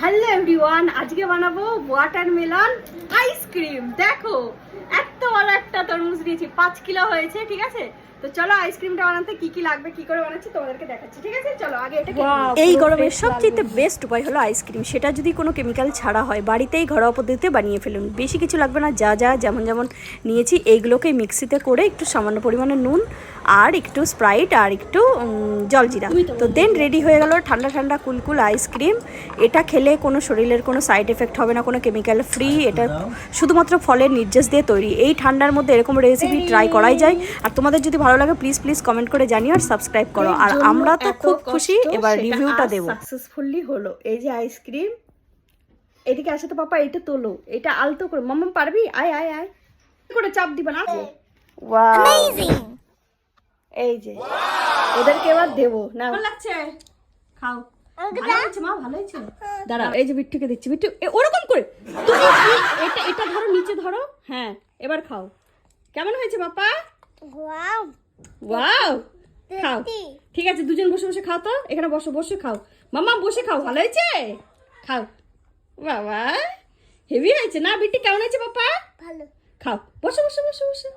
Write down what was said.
Hello everyone, আজকে বানাবো watermelon ice cream. দেখো এত বড় একটা তরমুজ নিয়েছি, 5 কিলো হয়েছে। ঠিক আছে, তো চলো আইসক্রিমটা বানাতে কি কি লাগবে, কি করে বানাচ্ছি তোমাদেরকে দেখাচ্ছি। ঠিক আছে, চলো আগে এটা এই গরমের সবচেয়ে বেস্ট উপায় হলো আইসক্রিম, সেটা যদি কোনো কেমিক্যাল ছাড়া হয়। বাড়িতেই ঘরোয়া পদ্ধতিতে বানিয়ে ফেলুন, বেশি কিছু লাগবে না। যা যা যেমন যেমন নিয়েছি এইগুলোকে মিক্সিতে করে একটু সামান্য পরিমাণে নুন আর একটু স্প্রাইট আর একটু জলজিরা, তো দেন রেডি হয়ে গেল ঠান্ডা ঠান্ডা কুলকুল আইসক্রিম। এটা খেলে কোনো শরীরের কোনো সাইড এফেক্ট হবে না, কোনো কেমিক্যাল ফ্রি। এটা শুধুমাত্র ফলের নির্যাস দিয়ে তৈরি। এই ঠান্ডার মধ্যে এরকম রেসিপি ট্রাই করাই যায়। আর তোমাদের যদি ভালো লাগে প্লিজ প্লিজ কমেন্ট করে জানিও আর সাবস্ক্রাইব করো। আর আমরা তো খুব খুশি। এবার রিভিউটা দেবো। সাকসেসফুলি হলো এই যে আইসক্রিম। এদিকে আসে তো পাপা, এটা তোলো, এটা আলতো করে। মাম্মা পারবি? আয় আয় আয় করে চাপ দিবা না। ওয়াও, এই যে ওদেরকে এবার দেবো না। ভালো লাগছে, খাও। ভালো হয়েছে মা, ভালো হয়েছে। দাঁড়াও, এই যে বিট্টুকে দিচ্ছি। বিট্টু ওরকম করে তুমি এটা এটা ধরো, নিচে ধরো। হ্যাঁ, এবার খাও। কেমন হয়েছে বাপা? ওয়াও ওয়াও, খাও। ঠিক আছে, দুজন বসে বসে খাও তো। এখানে বসো, বসে খাও। মাম্মা বসে খাও। ভালো হয়েছে, খাও। বাবা হেভি হয়েছে না? বিট্টু কেমন হয়েছে বাপা? ভালো। খাও, বসো বসো বসো বসো।